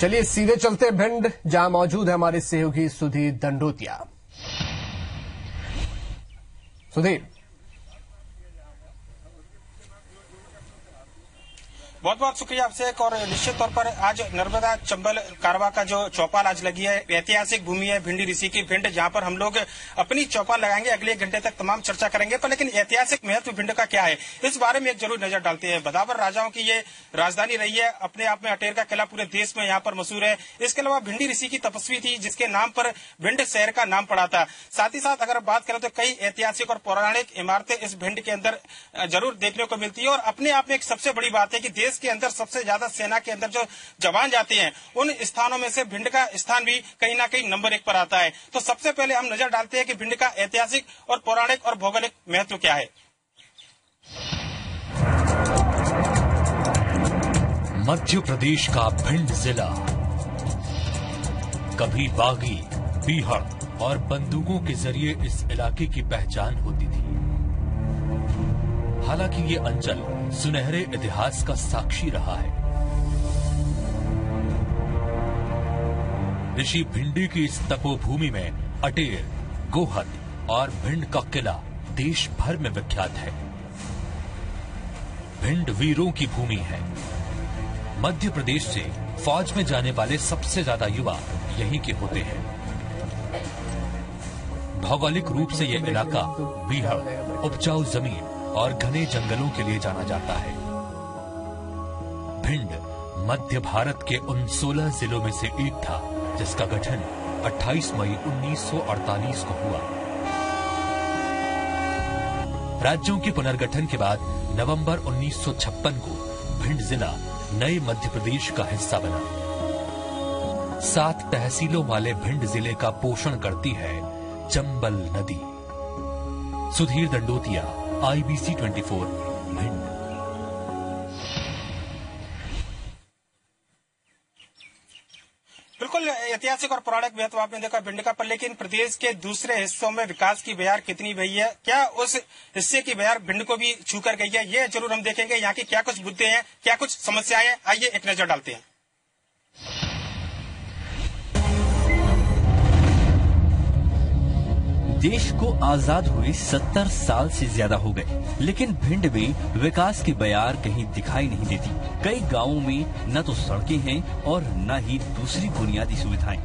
चलिए सीधे चलते भिंड, जहां मौजूद है हमारे सहयोगी सुधीर दंडोतिया। सुधीर, बहुत बहुत शुक्रिया अभिषेक। और निश्चित तौर पर आज नर्मदा चंबल कारवा का जो चौपाल आज लगी है, ऐतिहासिक भूमि है भिंडी ऋषि की भिंड, जहां पर हम लोग अपनी चौपाल लगाएंगे। अगले 1 घंटे तक तमाम चर्चा करेंगे। पर लेकिन ऐतिहासिक महत्व भिंड का क्या है, इस बारे में एक जरूर नजर डालते हैं। बदावर राजाओं की ये राजधानी रही है। अपने आप में अटेर का किला पूरे देश में यहाँ पर मशहूर है। इसके अलावा भिंडी ऋषि की तपस्वी थी, जिसके नाम पर भिंड शहर का नाम पड़ा था। साथ ही साथ अगर बात करें तो कई ऐतिहासिक और पौराणिक इमारतें इस भिंड के अंदर जरूर देखने को मिलती है। और अपने आप में एक सबसे बड़ी बात है कि देश के अंदर सबसे ज्यादा सेना के अंदर जो जवान जाते हैं, उन स्थानों में से भिंड का स्थान भी कहीं ना कहीं नंबर 1 पर आता है। तो सबसे पहले हम नजर डालते हैं कि भिंड का ऐतिहासिक और पौराणिक और भौगोलिक महत्व क्या है। मध्य प्रदेश का भिंड जिला कभी बागी, बीहड़ और बंदूकों के जरिए इस इलाके की पहचान होती थी। हालांकि ये अंचल सुनहरे इतिहास का साक्षी रहा है। ऋषि भिंडी की इस तपोभूमि में अटेर, गोहद और भिंड का किला देश भर में विख्यात है। भिंड वीरों की भूमि है। मध्य प्रदेश से फौज में जाने वाले सबसे ज्यादा युवा यहीं के होते हैं। भौगोलिक रूप से यह इलाका बीहड़, उपजाऊ जमीन और घने जंगलों के लिए जाना जाता है। भिंड मध्य भारत के उन 16 जिलों में से एक था जिसका गठन 28 मई 1948 को हुआ। राज्यों के पुनर्गठन के बाद नवंबर 1956 को भिंड जिला नए मध्य प्रदेश का हिस्सा बना। 7 तहसीलों वाले भिंड जिले का पोषण करती है चंबल नदी। सुधीर दंडोतिया, IBC 24 भिंड। बिल्कुल ऐतिहासिक और पौराणिक महत्व आपने देखा भिंड का। पर लेकिन प्रदेश के दूसरे हिस्सों में विकास की बयार कितनी बही है, क्या उस हिस्से की बयार भिंड को भी छू कर गई है, ये जरूर हम देखेंगे। यहाँ की क्या कुछ मुद्दे हैं, क्या कुछ समस्याएं हैं, आइए एक नजर डालते हैं। देश को आजाद हुए 70 साल से ज्यादा हो गए, लेकिन भिंड में विकास की बयार कहीं दिखाई नहीं देती। कई गांवों में न तो सड़कें हैं और न ही दूसरी बुनियादी सुविधाएं।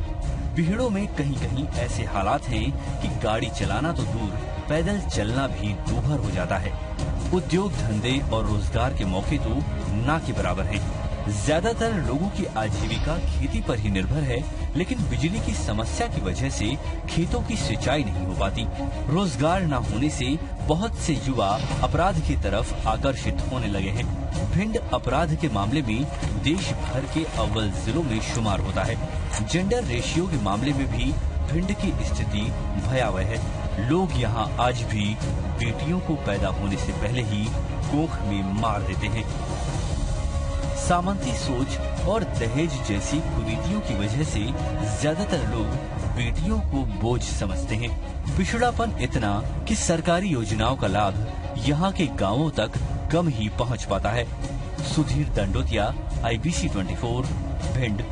बीहड़ों में कहीं कहीं ऐसे हालात हैं कि गाड़ी चलाना तो दूर, पैदल चलना भी दूभर हो जाता है। उद्योग धंधे और रोजगार के मौके तो ना के बराबर हैं। ज्यादातर लोगों की आजीविका खेती पर ही निर्भर है, लेकिन बिजली की समस्या की वजह से खेतों की सिंचाई नहीं हो पाती। रोजगार न होने से बहुत से युवा अपराध की तरफ आकर्षित होने लगे हैं। भिंड अपराध के मामले में देश भर के अव्वल जिलों में शुमार होता है। जेंडर रेशियो के मामले में भी भिंड की स्थिति भयावह है। लोग यहाँ आज भी बेटियों को पैदा होने से पहले ही कोख में मार देते हैं। सामंती सोच और दहेज जैसी कुरीतियों की वजह से ज्यादातर लोग बेटियों को बोझ समझते हैं। पिछड़ापन इतना कि सरकारी योजनाओं का लाभ यहाँ के गांवों तक कम ही पहुँच पाता है। सुधीर दंडोतिया, IBC 24 भिंड।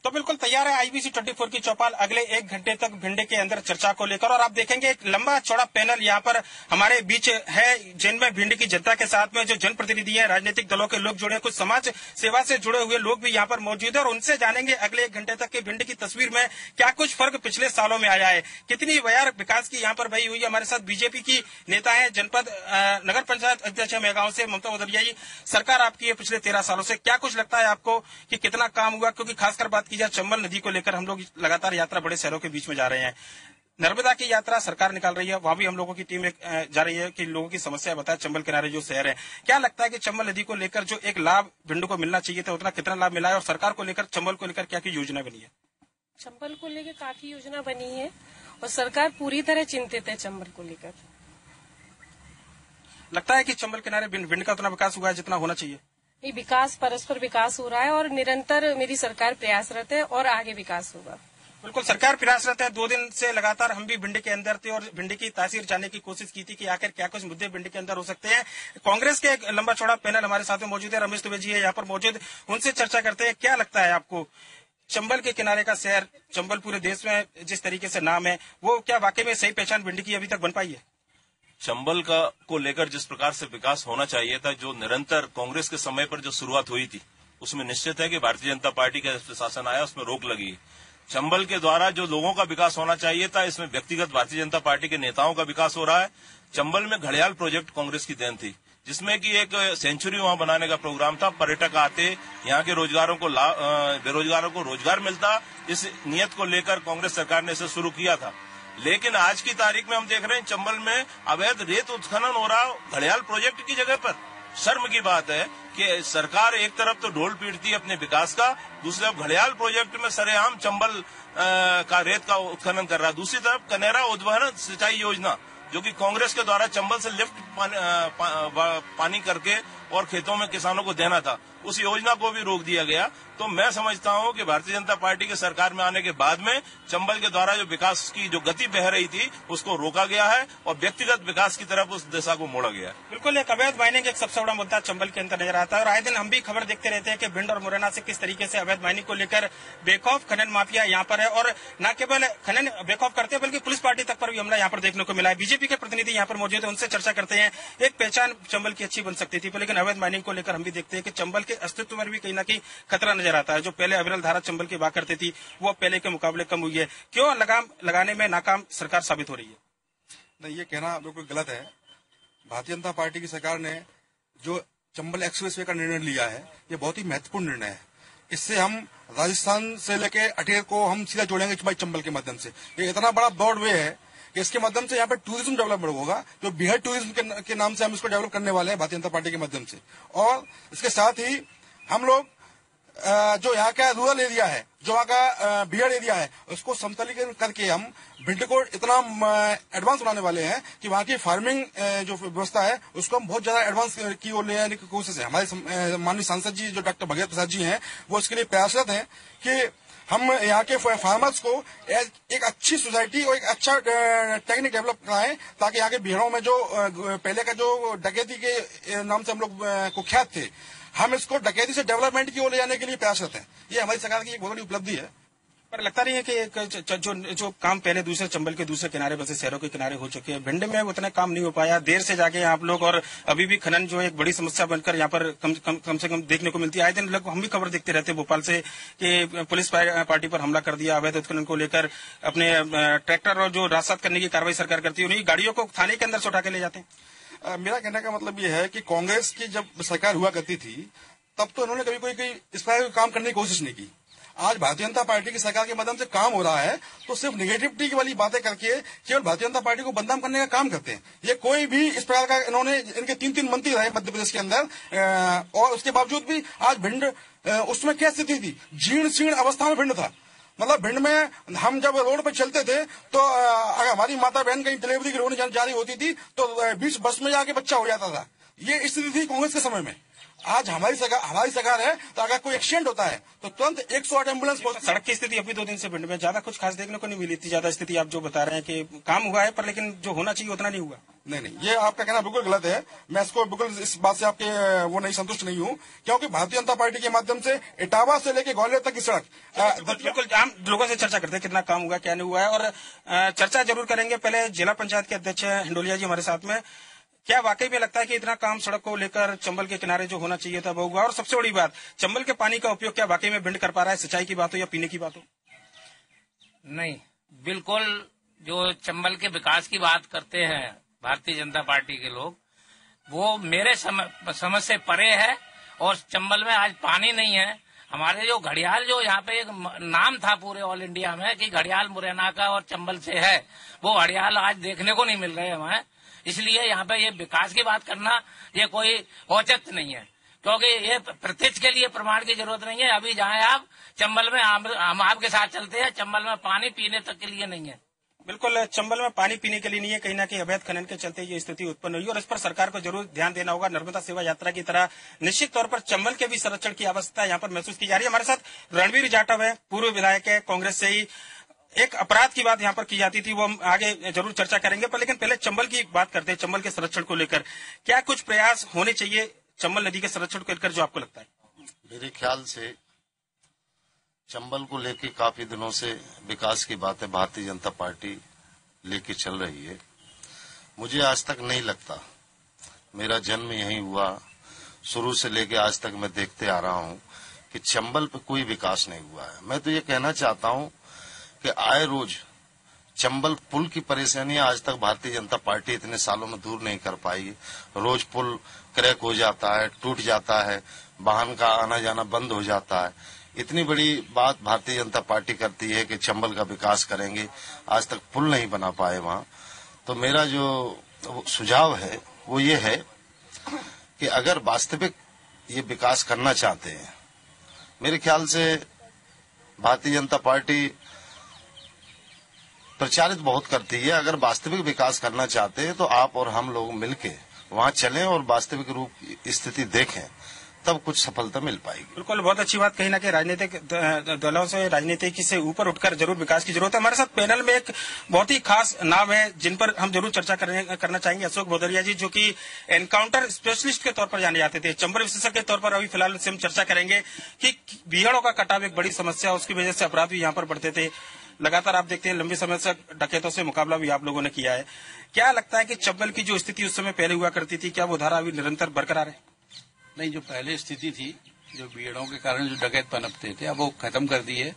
तो बिल्कुल तैयार है IBC 24 की चौपाल अगले 1 घंटे तक भिंड के अंदर चर्चा को लेकर। और आप देखेंगे एक लंबा चौड़ा पैनल यहाँ पर हमारे बीच है, जिनमें भिंड की जनता के साथ में जो जनप्रतिनिधि हैं, राजनीतिक दलों के लोग जुड़े, कुछ समाज सेवा से जुड़े हुए लोग भी यहाँ पर मौजूद है। और उनसे जानेंगे अगले 1 घंटे तक की भिंड की तस्वीर में क्या कुछ फर्क पिछले सालों में आया है, कितनी बयार विकास की यहाँ पर बही हुई है। हमारे साथ बीजेपी की नेता है, जनपद नगर पंचायत अध्यक्ष है मेगांव से ममता मौदरिया जी। सरकार आपकी है पिछले 13 सालों से, क्या कुछ लगता है आपको कि कितना काम हुआ? क्योंकि खासकर बात की जाए चंबल नदी को लेकर हम लोग लगातार यात्रा बड़े शहरों के बीच में जा रहे हैं। नर्मदा की यात्रा सरकार निकाल रही है, वहां भी हम लोगों की टीम जा रही है कि लोगों की समस्या बताए। चंबल किनारे जो शहर है, क्या लगता है कि चंबल नदी को लेकर जो एक लाभ भिंड को मिलना चाहिए था, उतना कितना लाभ मिला है? और सरकार को लेकर, चंबल को लेकर क्या की योजना बनी है? चंबल को लेकर काफी योजना बनी है और सरकार पूरी तरह चिंतित है चंबल को लेकर। लगता है कि चंबल किनारे भिंड का उतना विकास हुआ है जितना होना चाहिए? ये विकास, परस्पर विकास हो रहा है और निरंतर मेरी सरकार प्रयासरत है और आगे विकास होगा। बिल्कुल, सरकार प्रयासरत है। 2 दिन से लगातार हम भी भिंड के अंदर थे और भिंड की तासीर जानने की कोशिश की थी कि आखिर क्या कुछ मुद्दे भिंड के अंदर हो सकते हैं। कांग्रेस के एक लंबा चौड़ा पैनल हमारे साथ में मौजूद है, रमेश दुबे जी है यहाँ पर मौजूद, उनसे चर्चा करते हैं। क्या लगता है आपको, चंबल के किनारे का शहर, चंबल पूरे देश में जिस तरीके से नाम है, वो क्या वाकई में सही पहचान भिंड की अभी तक बन पाई है? चंबल को लेकर जिस प्रकार से विकास होना चाहिए था, जो निरंतर कांग्रेस के समय पर जो शुरुआत हुई थी, उसमें निश्चित है कि भारतीय जनता पार्टी का शासन आया, उसमें रोक लगी। चंबल के द्वारा जो लोगों का विकास होना चाहिए था, इसमें व्यक्तिगत भारतीय जनता पार्टी के नेताओं का विकास हो रहा है। चंबल में घड़ियाल प्रोजेक्ट कांग्रेस की देन थी, जिसमें कि एक सेंचुरी वहां बनाने का प्रोग्राम था। पर्यटक आते, यहाँ के बेरोजगारों को रोजगार मिलता, इस नियत को लेकर कांग्रेस सरकार ने इसे शुरू किया था। लेकिन आज की तारीख में हम देख रहे हैं चंबल में अवैध रेत उत्खनन हो रहा घड़ियाल प्रोजेक्ट की जगह पर। शर्म की बात है कि सरकार एक तरफ तो ढोल पीटती है अपने विकास का, दूसरी तरफ घड़ियाल प्रोजेक्ट में सरेआम चंबल का रेत का उत्खनन कर रहा है। दूसरी तरफ कनेरा उद्वहन सिंचाई योजना, जो कि कांग्रेस के द्वारा चंबल से लिफ्ट पानी करके और खेतों में किसानों को देना था, उस योजना को भी रोक दिया गया। तो मैं समझता हूं कि भारतीय जनता पार्टी के सरकार में आने के बाद में चंबल के द्वारा जो विकास की जो गति बह रही थी, उसको रोका गया है और व्यक्तिगत विकास की तरफ उस दिशा को मोड़ा गया है। बिल्कुल, एक अवैध माइनिंग एक सबसे बड़ा मुद्दा चंबल के अंदर नजर आता है और आए दिन हम भी खबर देखते रहते हैं कि भिंड और मुरैना से किस तरीके से अवैध माइनिंग को लेकर बेखौफ खनन माफिया यहाँ पर है और न केवल खनन बेखौफ करते हैं बल्कि पुलिस पार्टी तक पर भी हमला यहाँ पर देखने को मिला है। बीजेपी के प्रतिनिधि यहाँ पर मौजूद है, उनसे चर्चा करते हैं। एक पहचान चंबल की अच्छी बन सकती थी, लेकिन अवैध माइनिंग को लेकर हम भी देखते हैं कि चंबल के अस्तित्व में भी कहीं ना कहीं खतरा नजर आता है। जो पहले अविरल धारा चंबल की हुआ करती थी, वो पहले के मुकाबले कम हुई है। क्यों लगाम लगाने में नाकाम सरकार साबित हो रही है? नहीं, ये कहना बिल्कुल गलत है। भारतीय जनता पार्टी की सरकार ने जो चंबल एक्सप्रेसवे का निर्णय लिया है, ये बहुत ही महत्वपूर्ण निर्णय है। इससे हम राजस्थान से लेके अटेर को हम सीधा जोड़ेंगे भाई चंबल के माध्यम से। ये इतना बड़ा ब्रॉड वे है कि इसके माध्यम से यहाँ पे टूरिज्म डेवलपमेंट होगा, जो बिहार टूरिज्म के नाम से हम इसको डेवलप करने वाले हैं भारतीय जनता पार्टी के माध्यम से। और इसके साथ ही हम लोग जो यहाँ का रूरल एरिया है, जो वहाँ का बिहार एरिया है, उसको समतलीकरण करके हम भिंड को इतना एडवांस बनाने वाले हैं कि वहाँ की फार्मिंग जो व्यवस्था है उसको हम बहुत ज्यादा एडवांस की ओर ले जाने की कोशिश है। हमारे माननीय सांसद जी जो डॉक्टर भगत प्रसाद जी हैं, वो इसके लिए प्रयासरत हैं कि हम यहाँ के फार्मर्स को एक अच्छी सोसाइटी और एक अच्छा टेक्निक डेवलप कराएं, ताकि यहाँ के बिहारों में जो पहले का जो डकैती के नाम से हम लोग कुख्यात थे, हम इसको डकैती से डेवलपमेंट की ओर ले जाने के लिए प्रयासरत हैं। ये हमारी सरकार की एक बहुत बड़ी उपलब्धि है। पर लगता नहीं है कि जो काम पहले दूसरे चंबल के दूसरे किनारे बसे शहरों के किनारे हो चुके हैं, भिंड में उतना काम नहीं हो पाया, देर से जाके आप लोग, और अभी भी खनन जो एक बड़ी समस्या बनकर यहाँ पर कम से कम देखने को मिलती है। आए दिन लोग हम भी खबर देखते रहते हैं भोपाल से कि पुलिस पार्टी पर हमला कर दिया, अवैध उत्खनन को लेकर अपने ट्रैक्टर और जो राजसात करने की कार्रवाई सरकार करती है, उन्हीं गाड़ियों को थाने के अंदर से उठा के ले जाते हैं। मेरा कहने का मतलब ये है कि कांग्रेस की जब सरकार हुआ करती थी, तब तो उन्होंने कभी कोई इस तरह काम करने की कोशिश नहीं की। आज भारतीय जनता पार्टी की सरकार के माध्यम से काम हो रहा है, तो सिर्फ निगेटिविटी वाली बातें करके केवल भारतीय जनता पार्टी को बदनाम करने का काम करते हैं। ये कोई भी इस प्रकार का, इन्होंने इनके 3 मंत्री रहे मध्य प्रदेश के अंदर, और उसके बावजूद भी आज भिंड उसमें क्या स्थिति थी, जीर्ण शीर्ण अवस्था में भिंड था। मतलब भिंड में हम जब रोड पर चलते थे तो अगर हमारी माता बहन कहीं डिलीवरी की रोड जा रही होती थी तो बीच बस में जाके बच्चा हो जाता था। ये स्थिति थी कांग्रेस के समय में। आज हमारी सरकार है, तो अगर कोई एक्सीडेंट होता है तो तुरंत 108 एम्बुलेंस पहुंचती है। सड़क की स्थिति अभी 2 दिन से भिंड में ज्यादा कुछ खास देखने को नहीं मिली थी। ज्यादा स्थिति आप जो बता रहे हैं कि काम हुआ है, पर लेकिन जो होना चाहिए उतना नहीं हुआ। नहीं, ये आपका कहना बिल्कुल गलत है। मैं इसको बिल्कुल इस बात से आपके वो नहीं संतुष्ट नहीं हूँ, क्योंकि भारतीय जनता पार्टी के माध्यम से इटावा से लेके ग्वालियर तक की सड़क बिल्कुल आम लोगों से चर्चा करते हैं कितना काम हुआ क्या नहीं हुआ है, और चर्चा जरूर करेंगे। पहले जिला पंचायत के अध्यक्ष हिंडोलिया जी हमारे साथ में, क्या वाकई में लगता है कि इतना काम सड़क को लेकर चंबल के किनारे जो होना चाहिए था वो हुआ? और सबसे बड़ी बात, चंबल के पानी का उपयोग क्या वाकई में भिंड कर पा रहा है, सिंचाई की बात हो या पीने की बात हो? नहीं, बिल्कुल जो चंबल के विकास की बात करते हैं भारतीय जनता पार्टी के लोग, वो मेरे समझ से परे है। और चंबल में आज पानी नहीं है। हमारे जो घड़ियाल, जो यहाँ पे एक नाम था पूरे ऑल इंडिया में कि घड़ियाल मुरैना का और चंबल से है, वो घड़ियाल आज देखने को नहीं मिल रहे हमें। इसलिए यहाँ पे ये विकास की बात करना ये कोई औचित्य नहीं है, क्योंकि ये प्रत्यक्ष के लिए प्रमाण की जरूरत नहीं है। अभी जाएं आप चंबल में, हम आपके साथ चलते हैं, चंबल में पानी पीने तक के लिए नहीं है। बिल्कुल, चंबल में पानी पीने के लिए नहीं है। कहीं ना कहीं अवैध खनन के चलते ये स्थिति उत्पन्न हुई और इस पर सरकार को जरूर ध्यान देना होगा। नर्मदा सेवा यात्रा की तरह निश्चित तौर पर चंबल के भी संरक्षण की आवश्यकता यहाँ पर महसूस की जा रही है। हमारे साथ रणवीर जाटव है, पूर्व विधायक है कांग्रेस से ही, एक अपराध की बात यहाँ पर की जाती थी, वो हम आगे जरूर चर्चा करेंगे, पर लेकिन पहले चंबल की बात करते हैं। चंबल के संरक्षण को लेकर क्या कुछ प्रयास होने चाहिए चंबल नदी के संरक्षण को लेकर, जो आपको लगता है? मेरे ख्याल से चंबल को लेकर काफी दिनों से विकास की बातें भारतीय जनता पार्टी लेके चल रही है। मुझे आज तक नहीं लगता, मेरा जन्म यहीं हुआ, शुरू से लेके आज तक मैं देखते आ रहा हूं कि चंबल पे कोई विकास नहीं हुआ है। मैं तो ये कहना चाहता हूं कि आए रोज चंबल पुल की परेशानियां आज तक भारतीय जनता पार्टी इतने सालों में दूर नहीं कर पाई। रोज पुल क्रैक हो जाता है, टूट जाता है, वाहन का आना जाना बंद हो जाता है। इतनी बड़ी बात भारतीय जनता पार्टी करती है कि चंबल का विकास करेंगे, आज तक पुल नहीं बना पाए वहां। तो मेरा जो सुझाव है वो ये है कि अगर वास्तविक ये विकास करना चाहते हैं, मेरे ख्याल से भारतीय जनता पार्टी प्रचारित बहुत करती है, अगर वास्तविक विकास करना चाहते हैं तो आप और हम लोग मिलके वहां चलें और वास्तविक रूप स्थिति देखें, तब कुछ सफलता मिल पाएगी। बिल्कुल, बहुत अच्छी बात कही ना कि राजनीतिक दलों से, राजनीति से ऊपर उठकर जरूर विकास की जरूरत है। हमारे साथ पैनल में एक बहुत ही खास नाम है जिन पर हम जरूर चर्चा करना चाहेंगे। अशोक भदौरिया जी, जो कि एनकाउंटर स्पेशलिस्ट के तौर पर जाने जाते थे, चंबल विशेषज्ञ के तौर पर अभी फिलहाल उनसे हम चर्चा करेंगे कि बीहड़ों का कटाव एक बड़ी समस्या, उसकी वजह से अपराध भी यहाँ पर बढ़ते थे। लगातार आप देखते हैं लंबे समय से डकैतों से मुकाबला भी आप लोगों ने किया है। क्या लगता है कि चंबल की जो स्थिति उस समय पहले हुआ करती थी, क्या वो धारा अभी निरंतर बरकरार है? नहीं, जो पहले स्थिति थी, जो बीहड़ों के कारण जो डकैत पनपते थे, अब वो खत्म कर दी है।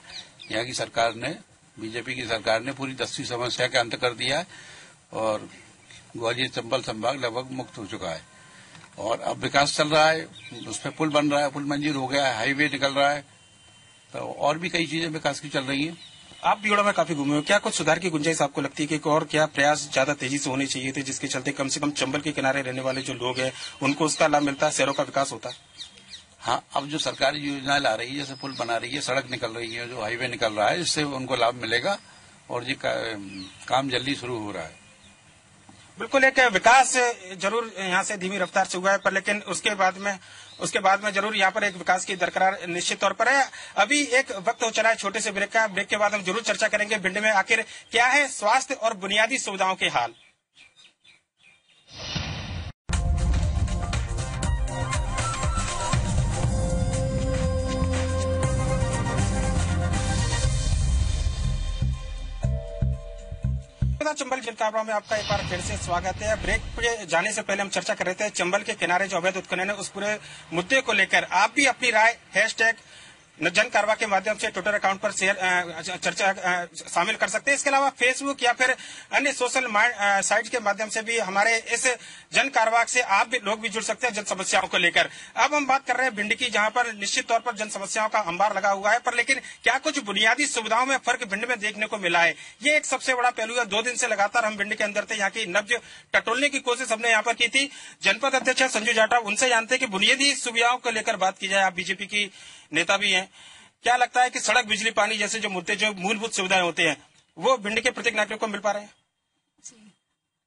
यहाँ की सरकार ने, बीजेपी की सरकार ने पूरी दस्ती समस्या का अंत कर दिया है और ग्वालियर चंबल संभाग लगभग मुक्त हो चुका है और अब विकास चल रहा है। उस पर पुल बन रहा है, पुल मंजूर हो गया है, हाईवे निकल रहा है, तो और भी कई चीजें विकास की चल रही हैं। आप बीहड़ों में काफी घूमे हो, क्या कुछ सुधार की गुंजाइश आपको लगती है कि और क्या प्रयास ज्यादा तेजी से होने चाहिए थे, जिसके चलते कम से कम चंबल के किनारे रहने वाले जो लोग हैं उनको उसका लाभ मिलता है, शहरों का विकास होता है? हाँ, अब जो सरकारी योजनाएं ला रही है, जैसे पुल बना रही है, सड़क निकल रही है, जो हाईवे निकल रहा है, इससे उनको लाभ मिलेगा और ये काम जल्दी शुरू हो रहा है। बिल्कुल, एक विकास जरूर यहाँ से धीमी रफ्तार से हुआ है, पर लेकिन उसके बाद में जरूर यहाँ पर एक विकास की दरकरार निश्चित तौर पर है। अभी एक वक्त हो चला है छोटे से ब्रेक का, ब्रेक के बाद हम जरूर चर्चा करेंगे भिंड में आखिर क्या है स्वास्थ्य और बुनियादी सुविधाओं के हाल। चंबल जनकाबरा में आपका एक बार फिर से स्वागत है। ब्रेक पे जाने से पहले हम चर्चा कर रहे थे चंबल के किनारे जो अवैध उत्खनन है उस पूरे मुद्दे को लेकर आप भी अपनी राय जन कारवा के माध्यम से ट्विटर अकाउंट पर चर्चा शामिल कर सकते हैं। इसके अलावा फेसबुक या फिर अन्य सोशल साइट के माध्यम से भी हमारे इस जन कारवा से आप भी लोग भी जुड़ सकते हैं जन समस्याओं को लेकर। अब हम बात कर रहे हैं भिंड की, जहां पर निश्चित तौर पर जन समस्याओं का अंबार लगा हुआ है, पर लेकिन क्या कुछ बुनियादी सुविधाओं में फर्क भिंड में देखने को मिला है? ये एक सबसे बड़ा पहलू है। 2 दिन से लगातार हम भिंड के अंदर थे, यहाँ की नब्ज टटोलने की कोशिश हमने यहाँ पर की थी। जनपद अध्यक्ष संजू जाटा, उनसे जानते हैं कि बुनियादी सुविधाओं को लेकर बात की जाए। आप बीजेपी की नेता भी हैं, क्या लगता है कि सड़क, बिजली, पानी जैसे जो मुद्दे, जो मूलभूत सुविधाएं होते हैं, वो भिंड के प्रत्येक नागरिक को मिल पा रहे हैं? जी,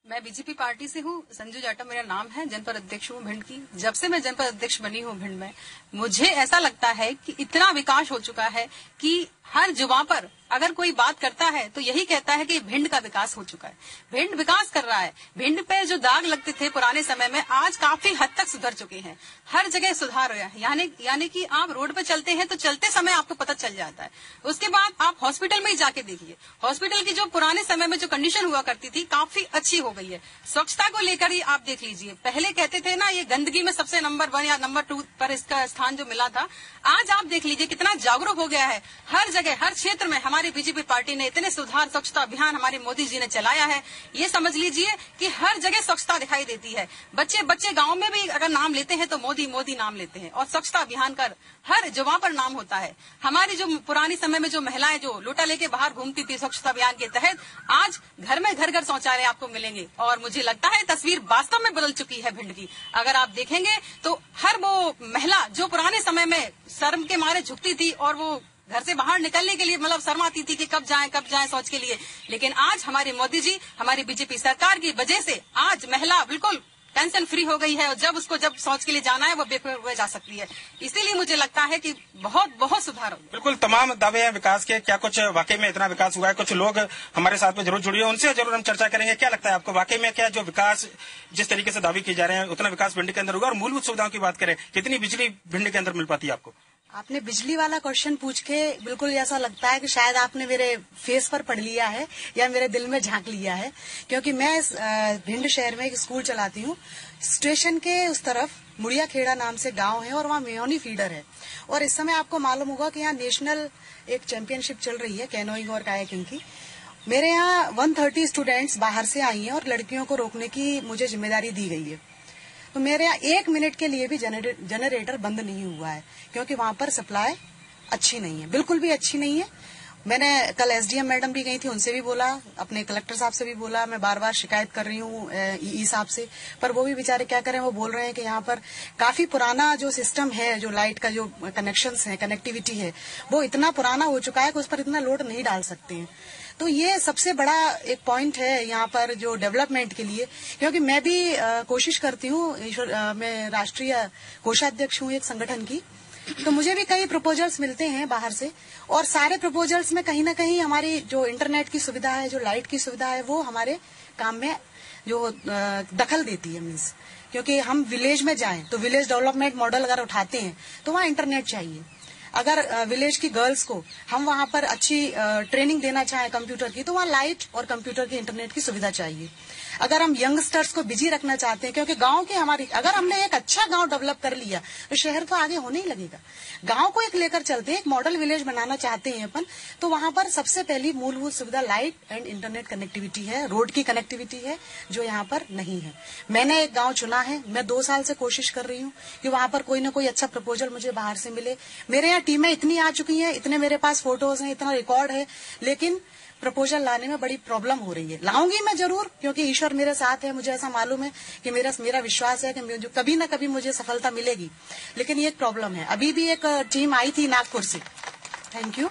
मैं बीजेपी पार्टी से हूँ, संजू जाटा मेरा नाम है, जनपद अध्यक्ष हूँ भिंड की। जब से मैं जनपद अध्यक्ष बनी हूँ भिंड में, मुझे ऐसा लगता है कि इतना विकास हो चुका है कि हर जुबान पर अगर कोई बात करता है तो यही कहता है कि भिंड का विकास हो चुका है, भिंड विकास कर रहा है। भिंड पे जो दाग लगते थे पुराने समय में, आज काफी हद तक सुधर चुके हैं, हर जगह सुधार हुआ है। यानी कि आप रोड पे चलते हैं तो चलते समय आपको पता चल जाता है। उसके बाद आप हॉस्पिटल में ही जाके देखिए, हॉस्पिटल की जो पुराने समय में जो कंडीशन हुआ करती थी काफी अच्छी हो गई है। स्वच्छता को लेकर ही आप देख लीजिए, पहले कहते थे ना ये गंदगी में सबसे नंबर 1 या नंबर 2 पर इसका स्थान जो मिला था, आज आप देख लीजिए कितना जागरूक हो गया है। हर जगह, हर क्षेत्र में हमारी बीजेपी पार्टी ने इतने सुधार, स्वच्छता अभियान हमारे मोदी जी ने चलाया है। ये समझ लीजिए कि हर जगह स्वच्छता दिखाई देती है। बच्चे गांव में भी अगर नाम लेते हैं तो मोदी मोदी नाम लेते हैं और स्वच्छता अभियान का हर जगह पर नाम होता है। हमारी जो पुरानी समय में जो महिलाएं जो लोटा लेके बाहर घूमती थी स्वच्छता अभियान के तहत, आज घर में घर घर शौचालय आपको मिलेंगे और मुझे लगता है तस्वीर वास्तव में बदल चुकी है भिंड की। अगर आप देखेंगे तो हर वो महिला जो पुराने समय में शर्म के मारे झुकती थी और वो घर से बाहर निकलने के लिए मतलब शर्माती थी कि कब जाएं शौच के लिए, लेकिन आज हमारे मोदी जी, हमारी बीजेपी सरकार की वजह से आज महिला बिल्कुल टेंशन फ्री हो गई है और जब शौच के लिए जाना है वो बेफिक्र जा सकती है। इसीलिए मुझे लगता है कि बहुत सुधार हो। बिल्कुल तमाम दावे हैं विकास के, क्या कुछ वाकई में इतना विकास हुआ है? कुछ लोग हमारे साथ में जरूर जुड़िए, उनसे जरूर हम चर्चा करेंगे। क्या लगता है आपको, वाकई में क्या जो विकास जिस तरीके से दावे किए जा रहे हैं उतना विकास भिंड के अंदर होगा? और मूलभूत सुविधाओं की बात करें, कितनी बिजली भिंड के अंदर मिल पाती है आपको? आपने बिजली वाला क्वेश्चन पूछ के बिल्कुल ऐसा लगता है कि शायद आपने मेरे फेस पर पढ़ लिया है या मेरे दिल में झांक लिया है, क्योंकि मैं भिंड शहर में एक स्कूल चलाती हूँ। स्टेशन के उस तरफ मुड़िया खेड़ा नाम से गांव है और वहाँ मेयोनी फीडर है। और इस समय आपको मालूम होगा कि यहाँ नेशनल एक चैंपियनशिप चल रही है कैनोइंग और कायाकिंग की। मेरे यहाँ 130 स्टूडेंट्स बाहर से आई हैं और लड़कियों को रोकने की मुझे जिम्मेदारी दी गई है। तो मेरे यहाँ 1 मिनट के लिए भी जनरेटर बंद नहीं हुआ है, क्योंकि वहां पर सप्लाई अच्छी नहीं है, बिल्कुल भी अच्छी नहीं है। मैंने कल एसडीएम मैडम भी गई थी, उनसे भी बोला, अपने कलेक्टर साहब से भी बोला, मैं बार बार शिकायत कर रही हूँ ई साहब से, पर वो भी बेचारे क्या करें, वो बोल रहे हैं कि यहाँ पर काफी पुराना जो सिस्टम है, जो लाइट का जो कनेक्शंस है, कनेक्टिविटी है, वो इतना पुराना हो चुका है कि उस पर इतना लोड नहीं डाल सकते हैं। तो ये सबसे बड़ा एक पॉइंट है यहाँ पर जो डेवलपमेंट के लिए, क्योंकि मैं भी कोशिश करती हूँ, मैं राष्ट्रीय कोषाध्यक्ष हूँ एक संगठन की, तो मुझे भी कई प्रपोजल्स मिलते हैं बाहर से, और सारे प्रपोजल्स में कहीं ना कहीं हमारी जो इंटरनेट की सुविधा है, जो लाइट की सुविधा है, वो हमारे काम में जो दखल देती है। मीन्स क्योंकि हम विलेज में जाएं तो विलेज डेवलपमेंट मॉडल अगर उठाते हैं तो वहाँ इंटरनेट चाहिए। अगर विलेज की गर्ल्स को हम वहाँ पर अच्छी ट्रेनिंग देना चाहें कंप्यूटर की, तो वहाँ लाइट और कंप्यूटर की इंटरनेट की सुविधा चाहिए। अगर हम यंगस्टर्स को बिजी रखना चाहते हैं, क्योंकि गांव की हमारी, अगर हमने एक अच्छा गांव डेवलप कर लिया तो शहर तो आगे होने ही लगेगा। गांव को एक लेकर चलते हैं, एक मॉडल विलेज बनाना चाहते हैं अपन, तो वहां पर सबसे पहली मूलभूत सुविधा लाइट एंड इंटरनेट कनेक्टिविटी है, रोड की कनेक्टिविटी है, जो यहाँ पर नहीं है। मैंने एक गाँव चुना है, मैं 2 साल से कोशिश कर रही हूँ कि वहां पर कोई ना कोई अच्छा प्रपोजल मुझे बाहर से मिले। मेरे यहाँ टीमें इतनी आ चुकी हैं, इतने मेरे पास फोटोज हैं, इतना रिकॉर्ड है, लेकिन प्रपोजल लाने में बड़ी प्रॉब्लम हो रही है। लाऊंगी मैं जरूर, क्योंकि ईश्वर मेरे साथ है, मुझे ऐसा मालूम है कि मेरा विश्वास है कि जो कभी ना कभी मुझे सफलता मिलेगी, लेकिन ये एक प्रॉब्लम है। अभी भी एक टीम आई थी नागपुर से, थैंक यू,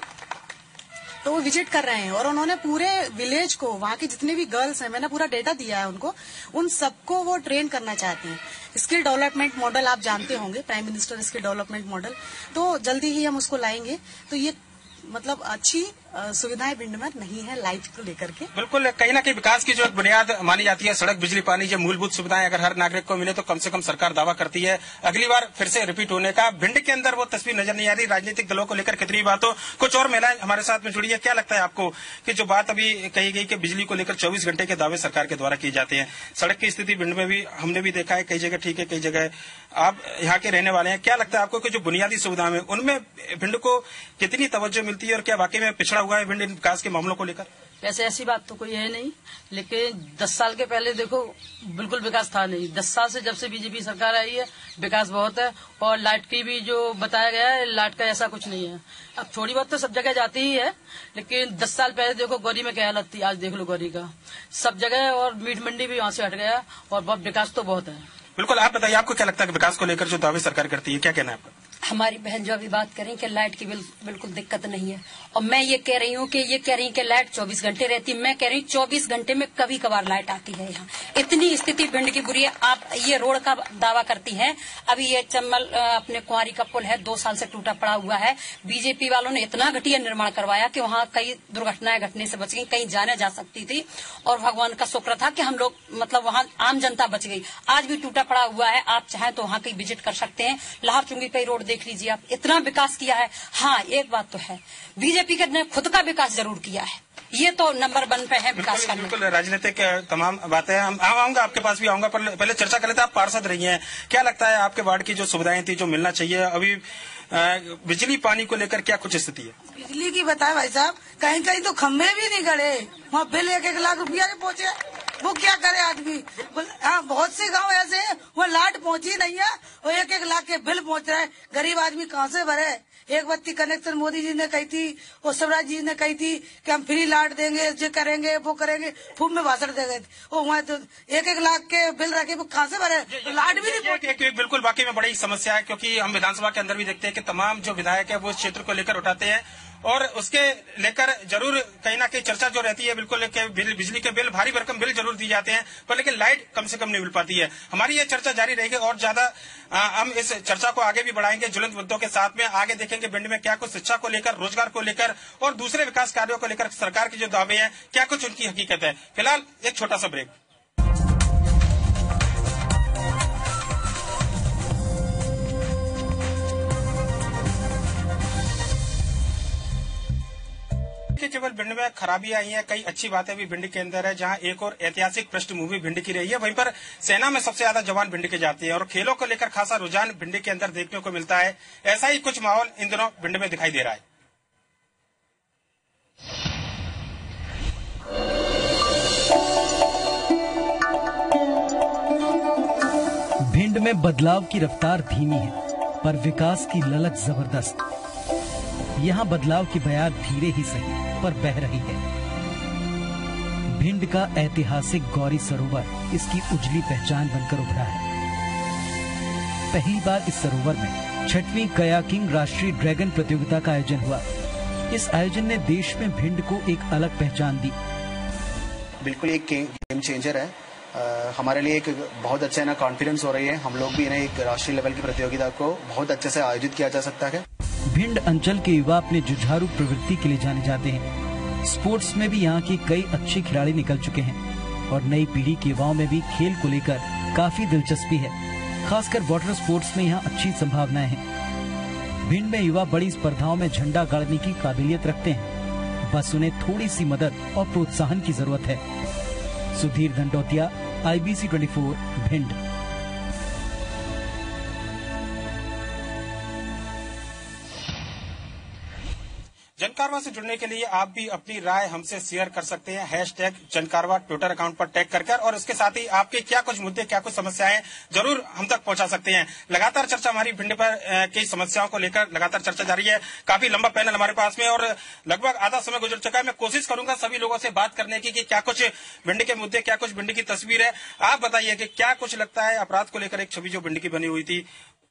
तो वो विजिट कर रहे हैं और उन्होंने पूरे विलेज को, वहाँ की जितनी भी गर्ल्स हैं, मैंने पूरा डेटा दिया है उनको, उन सबको वो ट्रेन करना चाहते हैं। स्किल डेवलपमेंट मॉडल आप जानते होंगे, prime minister skill development model, तो जल्दी ही हम उसको लाएंगे। तो ये मतलब अच्छी सुविधाएं भिंड में नहीं है लाइट को लेकर के। बिल्कुल, कहीं ना कहीं विकास की जो एक बुनियाद मानी जाती है, सड़क, बिजली, पानी, जो मूलभूत सुविधाएं अगर हर नागरिक को मिले तो कम से कम सरकार दावा करती है अगली बार फिर से रिपीट होने का। भिंड के अंदर वो तस्वीर नजर नहीं आ रही। राजनीतिक दलों को लेकर कितनी बात हो, कुछ और महिलाएं हमारे साथ में जुड़ी है। क्या लगता है आपको कि जो बात अभी कही गई कि बिजली को लेकर 24 घंटे के दावे सरकार के द्वारा किए जाते हैं, सड़क की स्थिति भिंड में भी हमने भी देखा है, कई जगह ठीक है, कई जगह, आप यहाँ के रहने वाले हैं, क्या लगता है आपको कि जो बुनियादी सुविधाएं हैं उनमें भिंड को कितनी तवज्जो मिलती है और क्या वाकई में पिछड़ा हुआ है भिंड विकास के मामलों को लेकर? वैसे ऐसी बात तो कोई है नहीं, लेकिन 10 साल के पहले देखो बिल्कुल विकास था नहीं। 10 साल से जब से बीजेपी सरकार आई है विकास बहुत है, और लाइट की भी जो बताया गया है, लाइट का ऐसा कुछ नहीं है। अब थोड़ी बहुत तो सब जगह जाती ही है, लेकिन 10 साल पहले देखो गौरी में क्या हालत थी, आज देख लो गौरी का सब जगह, और मीट मंडी भी वहाँ से हट गया, और बहुत विकास तो बहुत है। बिल्कुल, आप बताइए, आपको क्या लगता है कि विकास को लेकर जो दावे सरकार करती है, क्या कहना है आपका? हमारी बहन जो अभी बात करें कि लाइट की बिल्कुल दिक्कत नहीं है, और मैं ये कह रही हूँ कि लाइट 24 घंटे रहती है। मैं कह रही हूँ 24 घंटे में कभी कभार लाइट आती है। यहाँ इतनी स्थिति भिंड की बुरी है। आप ये रोड का दावा करती हैं, अभी ये चम्बल अपने कुंवारी का पुल है, 2 साल से टूटा पड़ा हुआ है। बीजेपी वालों ने इतना घटिया निर्माण करवाया कि वहाँ कई दुर्घटनाएं घटने से बच गई, कहीं जाने जा सकती थी, और भगवान का शुक्र था कि हम लोग मतलब वहाँ आम जनता बच गई। आज भी टूटा पड़ा हुआ है, आप चाहें तो वहाँ कहीं विजिट कर सकते हैं। लाहौर चुंगी कई रोड देख लीजिए आप, इतना विकास किया है। हाँ, एक बात तो है, बीजेपी ने खुद का विकास जरूर किया है, ये तो नंबर 1 पे है विकास करने। बिल्कुल, राजनीतिक तमाम बातें हम आऊंगा, आपके पास भी आऊंगा, पर पहले चर्चा कर लेते हैं। आप पार्षद रही हैं, क्या लगता है आपके वार्ड की जो सुविधाएं थी, जो मिलना चाहिए, अभी बिजली पानी को लेकर क्या कुछ स्थिति है? बिजली की बताए भाई साहब, कहीं कहीं तो खम्भे भी नहीं गड़े, वहाँ बिल 1-1 लाख रुपया के पहुँचे, वो क्या करे आदमी। हाँ, बहुत से गांव ऐसे हैं वो लाइट पहुंची नहीं है और 1-1 लाख के बिल पहुंच रहे हैं, गरीब आदमी कहाँ से भरे। एक बत्ती कनेक्शन मोदी जी ने कही थी और शिवराज जी ने कही थी कि हम फ्री लाइट देंगे, जो करेंगे वो करेंगे, खूब में भाषण दे गए थे। वो वहाँ तो 1-1 लाख के बिल रखे, वो कहाँ से भरे, लाइट भी नहीं पहुंची। बिल्कुल, वाकई में बड़ी समस्या है, क्योंकि हम विधानसभा के अंदर भी देखते हैं कि तमाम जो विधायक है वो इस क्षेत्र को लेकर उठाते हैं और उसके लेकर जरूर कहीं ना कहीं चर्चा जो रहती है बिल्कुल बिजली के बिल भारी भरकम बिल जरूर दिए जाते हैं, पर लेकिन लाइट कम से कम नहीं मिल पाती है। हमारी ये चर्चा जारी रहेगी और ज्यादा हम इस चर्चा को आगे भी बढ़ाएंगे ज्वलंत मुद्दों के साथ में। आगे देखेंगे भिंड में क्या कुछ शिक्षा को लेकर, रोजगार को लेकर और दूसरे विकास कार्यों को लेकर सरकार के जो दावे हैं क्या कुछ उनकी हकीकत है। फिलहाल एक छोटा सा ब्रेक। केवल भिंड में खराबी आई है, कई अच्छी बातें भी भिंड के अंदर है, जहां एक और ऐतिहासिक पृष्ठभूमि भिंड की रही है। वहीं पर सेना में सबसे ज्यादा जवान भिंड के जाते हैं और खेलों को लेकर खासा रुझान भिंड के अंदर देखने को मिलता है। ऐसा ही कुछ माहौल इन दिनों भिंड में दिखाई दे रहा है। भिंड में बदलाव की रफ्तार धीमी है, पर विकास की ललक जबरदस्त। यहाँ बदलाव की बयार धीरे ही सही पर बह रही है। भिंड का ऐतिहासिक गौरी सरोवर इसकी उजली पहचान बनकर उभरा है। पहली बार इस सरोवर में 6वीं कयाकिंग राष्ट्रीय ड्रैगन प्रतियोगिता का आयोजन हुआ। इस आयोजन ने देश में भिंड को एक अलग पहचान दी। बिल्कुल एक गेम चेंजर है। हमारे लिए एक बहुत अच्छा ना कॉन्फिडेंस हो रही है। हम लोग भी इन्हें एक राष्ट्रीय लेवल की प्रतियोगिता को बहुत अच्छे से आयोजित किया जा सकता है। भिंड अंचल के युवा अपने जुझारू प्रवृत्ति के लिए जाने जाते हैं। स्पोर्ट्स में भी यहाँ के कई अच्छे खिलाड़ी निकल चुके हैं और नई पीढ़ी के युवाओं में भी खेल को लेकर काफी दिलचस्पी है। खासकर वाटर स्पोर्ट्स में यहाँ अच्छी संभावनाएं हैं। भिंड में युवा बड़ी स्पर्धाओं में झंडा गाड़ने की काबिलियत रखते हैं, बस उन्हें थोड़ी सी मदद और प्रोत्साहन की जरूरत है। सुधीर दंडोतिया, IBC 24 भिंड। जनकारवा से जुड़ने के लिए आप भी अपनी राय हमसे शेयर कर सकते हैं। #जनकारवा ट्विटर अकाउंट पर टैग कर और इसके साथ ही आपके क्या कुछ मुद्दे, क्या कुछ समस्याएं जरूर हम तक पहुंचा सकते हैं। लगातार चर्चा हमारी भिंड पर की समस्याओं को लेकर लगातार चर्चा जारी है। काफी लंबा पैनल हमारे पास में और लगभग आधा समय गुजर चुका है। मैं कोशिश करूंगा सभी लोगों से बात करने की कि क्या कुछ भिंड के मुद्दे, क्या कुछ भिंड की तस्वीर है। आप बताइए कि क्या कुछ लगता है अपराध को लेकर एक छवि जो भिंड की बनी हुई थी,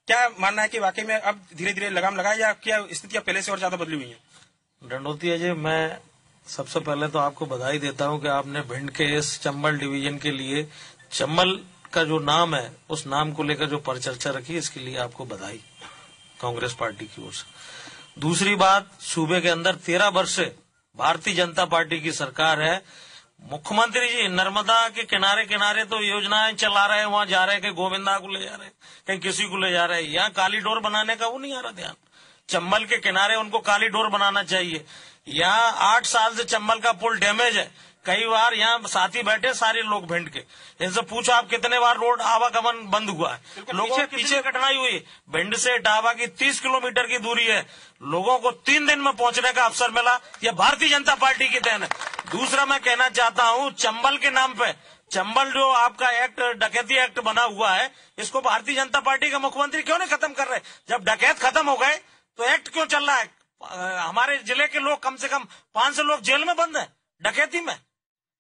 क्या मानना है कि वाकई में अब धीरे धीरे लगाम लगाए या क्या स्थितियां पहले से और ज्यादा बदली हुई है? दंडोतिया जी, मैं सबसे पहले तो आपको बधाई देता हूं कि आपने भिंड के इस चंबल डिवीजन के लिए चंबल का जो नाम है उस नाम को लेकर जो परिचर्चा रखी, इसके लिए आपको बधाई कांग्रेस पार्टी की ओर से। दूसरी बात, सूबे के अंदर 13 वर्ष से भारतीय जनता पार्टी की सरकार है। मुख्यमंत्री जी नर्मदा के किनारे किनारे तो योजनाएं चला रहे हैं, वहां जा रहे हैं कि गोविंदा को ले जा रहे हैं, कहीं किसी को ले जा रहे हैं। यहाँ कॉरिडोर बनाने का वो नहीं आ रहा ध्यान। चंबल के किनारे उनको कॉरिडोर बनाना चाहिए। यहाँ 8 साल से चंबल का पुल डैमेज है। कई बार यहाँ साथी बैठे सारे लोग भिंड के, इनसे पूछो आप कितने बार रोड आवागमन बंद हुआ है। लोगों को पीछे कठिनाई हुई। भिंड से इटावा की 30 किलोमीटर की दूरी है, लोगों को 3 दिन में पहुंचने का अवसर मिला। यह भारतीय जनता पार्टी की देन है। दूसरा मैं कहना चाहता हूँ, चंबल के नाम पे चंबल जो आपका एक्ट, डकैती एक्ट बना हुआ है, इसको भारतीय जनता पार्टी का मुख्यमंत्री क्यों नहीं खत्म कर रहे? जब डकैत खत्म हो गए तो एक्ट क्यों चल रहा है? हमारे जिले के लोग कम से कम 500 लोग जेल में बंद हैं डकैती में।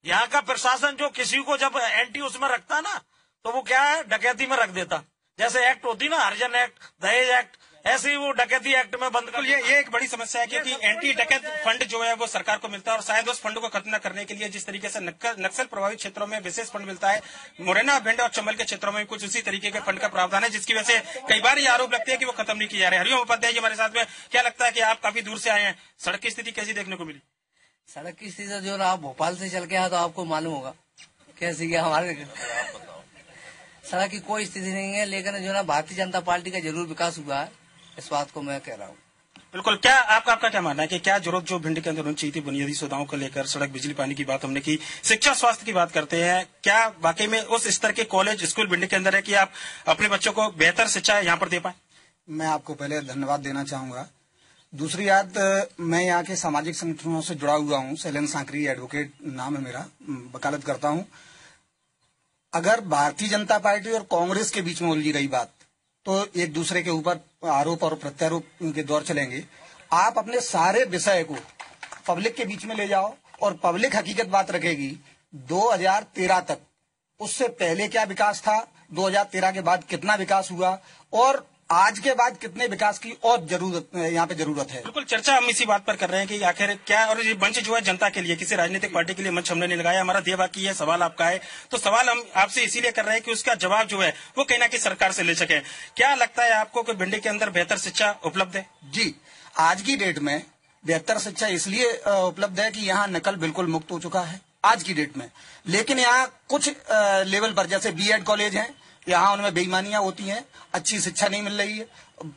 यहाँ का प्रशासन जो किसी को जब एंटी उसमें रखता ना, तो वो क्या है, डकैती में रख देता। जैसे एक्ट होती ना, हरिजन एक्ट, दहेज एक्ट, ऐसे ही वो डकैती एक्ट में बंद कर। ये एक बड़ी समस्या है क्योंकि एंटी डकैत फंड जो है वो सरकार को मिलता है और शायद उस फंड को खत्म करने के लिए जिस तरीके से नक्सल प्रभावित क्षेत्रों में विशेष फंड मिलता है, मुरैना, भिंड और चंबल के क्षेत्रों में कुछ उसी तरीके के फंड का प्रावधान है, जिसकी वजह से कई बार ये आरोप लगते हैं कि वो खत्म नहीं किए जा रहे। हरिओम उपाध्याय जी हमारे साथ में, क्या लगता है कि आप काफी दूर से आए हैं, सड़क की स्थिति कैसी देखने को मिली? सड़क की स्थिति जो ना, आप भोपाल से चल के आए तो आपको मालूम होगा कैसी है। हमारे सड़क की कोई स्थिति नहीं है, लेकिन जो ना भारतीय जनता पार्टी का जरूर विकास हुआ है, इस बात को मैं कह रहा हूँ। बिल्कुल। क्या आपका क्या मानना है कि क्या जरूरत जो भिंड के अंदर होनी चाहिए थी बुनियादी सुविधाओं को लेकर, सड़क, बिजली, पानी की बात हमने की, शिक्षा, स्वास्थ्य की बात करते हैं, क्या वाकई में उस स्तर के कॉलेज, स्कूल भिंड के अंदर है कि आप अपने बच्चों को बेहतर शिक्षा यहाँ पर दे पाए? मैं आपको पहले धन्यवाद देना चाहूंगा। दूसरी बात, मैं यहाँ के सामाजिक संगठनों से जुड़ा हुआ हूँ। शैलेंद्र सांकरी एडवोकेट नाम है मेरा, वकालत करता हूँ। अगर भारतीय जनता पार्टी और कांग्रेस के बीच में उलझी रही बात, तो एक दूसरे के ऊपर आरोप और प्रत्यारोप के दौर चलेंगे। आप अपने सारे विषय को पब्लिक के बीच में ले जाओ और पब्लिक हकीकत बात रखेगी 2013 तक, उससे पहले क्या विकास था, 2013 के बाद कितना विकास हुआ, और आज के बाद कितने विकास की और यहाँ पे जरूरत है। बिल्कुल, चर्चा हम इसी बात पर कर रहे हैं कि आखिर क्या, और ये मंच जो है जनता के लिए, किसी राजनीतिक पार्टी के लिए मंच हमने नहीं लगाया। हमारा देवा की है, सवाल आपका है, तो सवाल हम आपसे इसीलिए कर रहे हैं कि उसका जवाब जो है वो कहीं ना कहीं सरकार से ले सके। क्या लगता है आपको कि भिंडी के अंदर बेहतर शिक्षा उपलब्ध है? जी, आज की डेट में बेहतर शिक्षा इसलिए उपलब्ध है कि यहाँ नकल बिल्कुल मुक्त हो चुका है आज की डेट में। लेकिन यहाँ कुछ लेवल पर, जैसे बीएड कॉलेज हैं, यहाँ उनमें बेईमानियां होती हैं, अच्छी शिक्षा नहीं मिल रही है,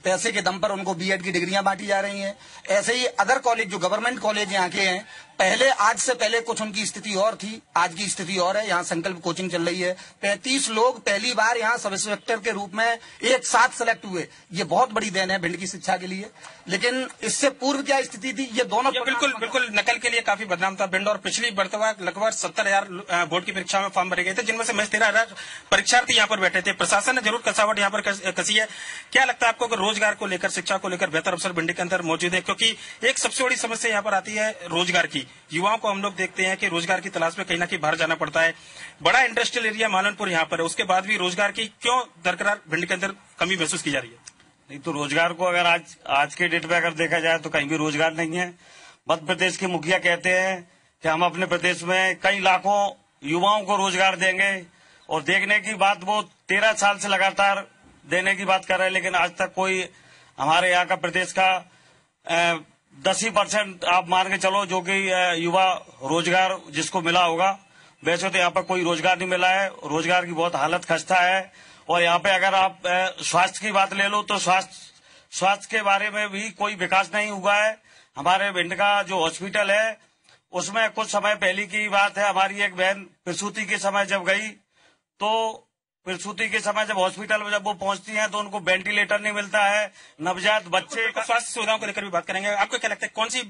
पैसे के दम पर उनको बीएड की डिग्रियां बांटी जा रही हैं। ऐसे ही अदर कॉलेज जो गवर्नमेंट कॉलेज यहाँ के हैं, पहले, आज से पहले कुछ उनकी स्थिति और थी, आज की स्थिति और है। यहाँ संकल्प कोचिंग चल रही है, 35 लोग पहली बार यहाँ सब इंस्पेक्टर के रूप में एक साथ सेलेक्ट हुए। ये बहुत बड़ी देन है भिंड की शिक्षा के लिए। लेकिन इससे पूर्व क्या स्थिति थी, ये दोनों बिल्कुल नकल के लिए काफी बदनाम था भिंड। और पिछली वर्तमान लगभग 70,000 बोर्ड की परीक्षा में फॉर्म भरे गए थे, जिनमें से महज 13,000 परीक्षार्थी यहाँ पर बैठे थे। प्रशासन ने जरूर कसावट यहाँ पर कसी है। क्या लगता है आपको कि रोजगार को लेकर, शिक्षा को लेकर बेहतर अवसर भिंडी के अंदर मौजूद है? क्योंकि एक सबसे बड़ी समस्या यहाँ पर आती है रोजगार की। युवाओं को हम लोग देखते हैं कि रोजगार की तलाश में कहीं ना कहीं बाहर जाना पड़ता है। बड़ा इंडस्ट्रियल एरिया मालनपुर यहाँ पर है, उसके बाद भी रोजगार की क्यों दरकरार भिंडी के अंदर कमी महसूस की जा रही है? नहीं तो रोजगार को अगर आज के डेट में अगर देखा जाए तो कहीं भी रोजगार नहीं है। मध्य प्रदेश के मुखिया कहते हैं कि हम अपने प्रदेश में कई लाखों युवाओं को रोजगार देंगे, और देखने की बात वो 13 साल से लगातार देने की बात कर रहे हैं, लेकिन आज तक कोई हमारे यहाँ का प्रदेश का 10% आप मान के चलो जो कि युवा रोजगार जिसको मिला होगा। वैसे तो यहाँ पर कोई रोजगार नहीं मिला है, रोजगार की बहुत हालत खस्ता है। और यहाँ पे अगर आप स्वास्थ्य की बात ले लो तो स्वास्थ्य के बारे में भी कोई विकास नहीं हुआ है। हमारे भिंड का जो हॉस्पिटल है उसमें कुछ समय पहले की बात है, हमारी एक बहन प्रसूति के समय जब गई, तो प्रसूति के समय जब हॉस्पिटल में जब वो पहुंचती हैं तो उनको वेंटिलेटर नहीं मिलता है। नवजात बच्चे स्वास्थ्य सुविधाओं को लेकर भी बात करेंगे। आपको क्या लगता है कौन सी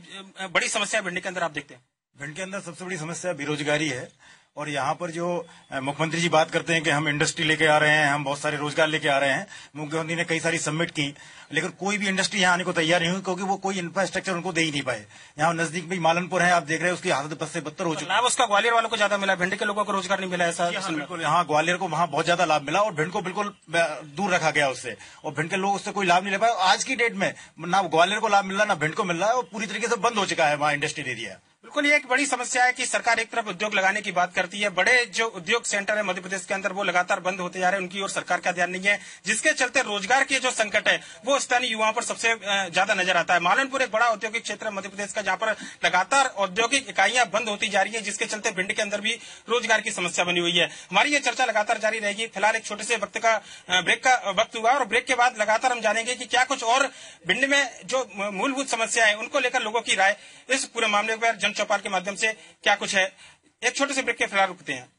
बड़ी समस्या भिंड के अंदर आप देखते हैं? भिंड के अंदर सबसे बड़ी समस्या बेरोजगारी है। और यहाँ पर जो मुख्यमंत्री जी बात करते हैं कि हम इंडस्ट्री लेके आ रहे हैं, हम बहुत सारे रोजगार लेके आ रहे हैं, मुख्यमंत्री ने कई सारी सबमिट की, लेकिन कोई भी इंडस्ट्री यहाँ आने को तैयार नहीं हुई, क्योंकि वो कोई इंफ्रास्ट्रक्चर उनको दे ही नहीं पाए। यहाँ नजदीक में मालनपुर है, आप देख रहे हैं, उसकी हालत बद से बदतर हो चुकी है। लाभ उसका ग्वालियर वालों को ज्यादा मिला, भिंड के लोगों को रोजगार नहीं मिला ऐसा? बिल्कुल, यहाँ ग्वालियर को वहाँ बहुत ज्यादा लाभ मिला और भिंड को बिल्कुल दूर रखा गया उससे, और भिंड के लोग उससे कोई लाभ नहीं ले पाए। आज की डेट में ना ग्वालियर को लाभ मिल रहा, ना भिंड को मिल रहा है, और पूरी तरीके से बंद हो चुका है वहाँ इंडस्ट्रियल एरिया। बिल्कुल, ये एक बड़ी समस्या है कि सरकार एक तरफ उद्योग लगाने की बात करती है, बड़े जो उद्योग सेंटर है मध्य प्रदेश के अंदर वो लगातार बंद होते जा रहे हैं, उनकी ओर सरकार का ध्यान नहीं है, जिसके चलते रोजगार की जो संकट है वो स्थानीय युवाओं पर सबसे ज्यादा नजर आता है। मालनपुर एक बड़ा औद्योगिक क्षेत्र है मध्य प्रदेश का, जहां पर लगातार औद्योगिक इकाइयां बंद होती जा रही है, जिसके चलते भिंड के अंदर भी रोजगार की समस्या बनी हुई है। हमारी ये चर्चा लगातार जारी रहेगी। फिलहाल एक छोटे से वक्त का ब्रेक का वक्त हुआ, और ब्रेक के बाद लगातार हम जानेंगे कि क्या कुछ और भिंड में जो मूलभूत समस्या है उनको लेकर लोगों की राय इस पूरे मामले पर जन चौपाल के माध्यम से क्या कुछ है। एक छोटे से ब्रेक के फिलहाल रुकते हैं।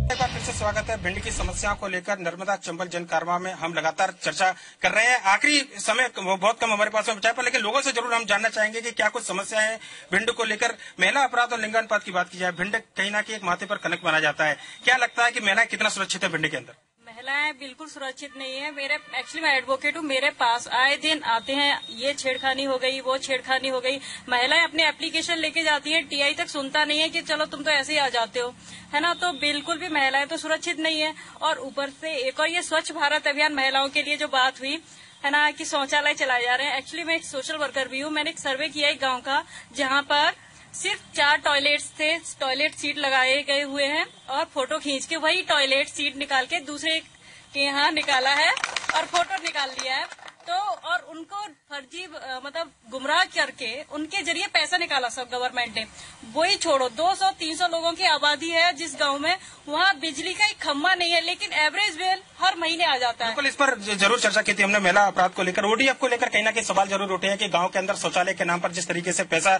एक बार फिर से स्वागत है। भिंड की समस्याओं को लेकर नर्मदा चंबल जन कारवां में हम लगातार चर्चा कर रहे हैं। आखिरी समय बहुत कम हमारे पास में बचा है, पर लेकिन लोगों से जरूर हम जानना चाहेंगे कि क्या कुछ समस्याएं हैं भिंड को लेकर। महिला अपराध और लिंगानुपात की बात की जाए, भिंड कहीं ना कहीं एक माथे पर कनक माना जाता है। क्या लगता है कि महिलाएं कितना सुरक्षित है भिंड के अंदर? महिलाएं बिल्कुल सुरक्षित नहीं है। मैं एडवोकेट हूँ, मेरे पास आए दिन आते हैं, ये छेड़खानी हो गई, वो छेड़खानी हो गई। महिलाएं अपने एप्लीकेशन लेके जाती है, टीआई तक सुनता नहीं है कि चलो तुम तो ऐसे ही आ जाते हो, है ना। तो बिल्कुल भी महिलाएं तो सुरक्षित नहीं है। और ऊपर से एक और ये स्वच्छ भारत अभियान महिलाओं के लिए जो बात हुई है ना कि शौचालय चलाए जा रहे हैं। एक्चुअली मैं एक सोशल वर्कर भी हूँ। मैंने एक सर्वे किया एक गाँव का, जहाँ पर सिर्फ 4 टॉयलेट्स थे, टॉयलेट सीट लगाए गए हुए हैं, और फोटो खींच के वही टॉयलेट सीट निकाल के दूसरे के यहाँ निकाला है और फोटो निकाल लिया है। तो और उनको फर्जी मतलब गुमराह करके उनके जरिए पैसा निकाला सब गवर्नमेंट ने। वही छोड़ो, 200-300 लोगों की आबादी है जिस गांव में, वहाँ बिजली का एक खम्भा नहीं है, लेकिन एवरेज बिल हर महीने आ जाता है। बिल्कुल, इस पर जरूर चर्चा की थी हमने महिला अपराध को लेकर। ओडीएफ को लेकर कहीं ना कहीं सवाल जरूर उठे हैं कि गांव के अंदर शौचालय के नाम पर जिस तरीके से पैसा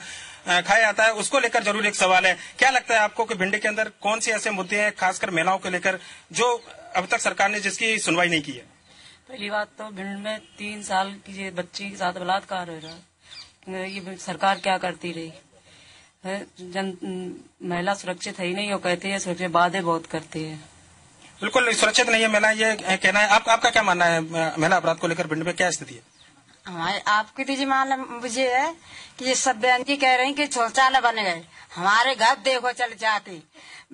खाया जाता है, उसको लेकर जरूर एक सवाल है। क्या लगता है आपको कि भिंड के अंदर कौन से ऐसे मुद्दे हैं खासकर महिलाओं को लेकर जो अब तक सरकार ने जिसकी सुनवाई नहीं की है? पहली बात तो भिंड में 3 साल की बच्ची के साथ बलात्कार हो रहा है। ये सरकार क्या करती रही है? महिला सुरक्षित है ही नहीं, वो कहते हैं सुरक्षित, वादे बहुत करते हैं। बिल्कुल सुरक्षित नहीं है महिला, ये कहना है। आपका क्या मानना है महिला अपराध को लेकर भिंड में क्या स्थिति है? हमारे आपकी तो जी मालूम मुझे है कि ये सब बहन जी कह रही कि शौचालय बन गए। हमारे घर देखो चल जाके,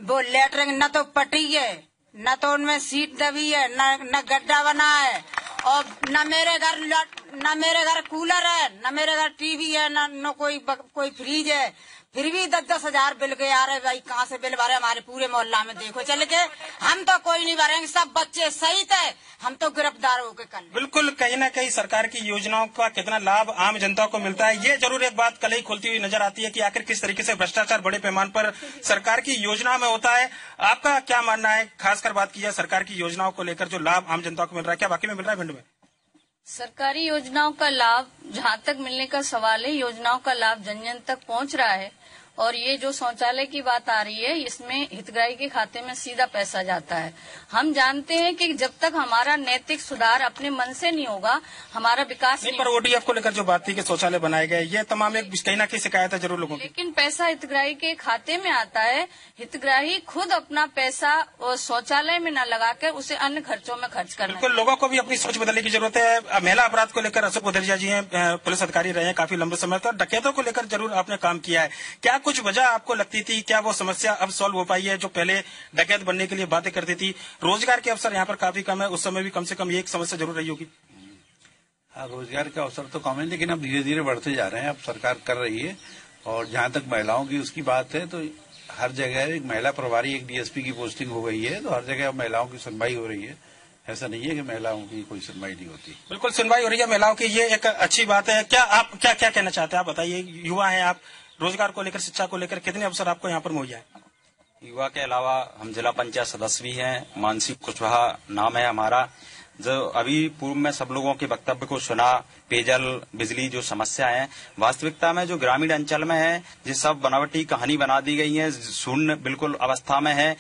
वो लेटरिंग न तो पटी है, न तो उनमें सीट दबी है, न गड्ढा बना है, और न मेरे घर कूलर है, न मेरे घर टीवी है, न कोई फ्रिज है। फिर भी 10-10 हजार बिल के आ रहे। भाई कहाँ से बिल भरे? हमारे पूरे मोहल्ला में देखो चल के, हम तो कोई नहीं भरेंगे, सब बच्चे सहित है, हम तो गिरफ्तार होके कल। बिल्कुल, कहीं न कहीं सरकार की योजनाओं का कितना लाभ आम जनता को मिलता है, ये जरूर एक बात कल ही खुलती हुई नजर आती है कि आखिर किस तरीके से भ्रष्टाचार बड़े पैमाने पर सरकार की योजना में होता है। आपका क्या मानना है, खासकर बात की जाए सरकार की योजनाओं को लेकर जो लाभ आम जनता को मिल रहा है, क्या वाकई में मिल रहा है भिंड में? सरकारी योजनाओं का लाभ जहाँ तक मिलने का सवाल है, योजनाओं का लाभ जन जन तक पहुँच रहा है। और ये जो शौचालय की बात आ रही है, इसमें हितग्राही के खाते में सीधा पैसा जाता है। हम जानते हैं कि जब तक हमारा नैतिक सुधार अपने मन से नहीं होगा, हमारा विकास नहीं। पर ODF को लेकर जो बात थी कि शौचालय बनाए गए, ये तमाम एक कहीं ना कहीं शिकायत है जरूर लोगों की। लेकिन पैसा हितग्राही के खाते में आता है। हितग्राही खुद अपना पैसा और शौचालय में न लगाकर उसे अन्य खर्चों में खर्च करना। बिल्कुल, लोगों को भी अपनी सोच बदलने की जरूरत है। महिला अपराध को लेकर अशोक भदरिया जी हैं, पुलिस अधिकारी रहे हैं काफी लंबे समय तक। डकैतों को लेकर जरूर आपने काम किया है, क्या कुछ वजह आपको लगती थी, क्या वो समस्या अब सॉल्व हो पाई है जो पहले डकैत बनने के लिए बातें करती थी? रोजगार के अवसर यहाँ पर काफी कम है, उस समय भी कम से कम ये एक समस्या जरूर रही होगी। हाँ, रोजगार के अवसर तो कम है, लेकिन अब धीरे धीरे बढ़ते जा रहे हैं। अब सरकार कर रही है। और जहाँ तक महिलाओं की उसकी बात है, तो हर जगह एक महिला प्रभारी, एक DSP की पोस्टिंग हो गई है, तो हर जगह महिलाओं की सुनवाई हो रही है। ऐसा नहीं है कि महिलाओं की कोई सुनवाई नहीं होती। बिल्कुल सुनवाई हो रही है महिलाओं की, ये एक अच्छी बात है। क्या आप क्या कहना चाहते हैं, आप बताइए। युवा हैं आप, रोजगार को लेकर, शिक्षा को लेकर कितने अवसर आपको यहाँ पर मुहैया है? युवा के अलावा हम जिला पंचायत सदस्य भी हैं। मानसी कुशवाहा नाम है हमारा। जो अभी पूर्व में सब लोगों के वक्तव्य को सुना, पेयजल, बिजली जो समस्या है, वास्तविकता में जो ग्रामीण अंचल में है, ये सब बनावटी कहानी बना दी गई है, शून्य बिल्कुल अवस्था में है।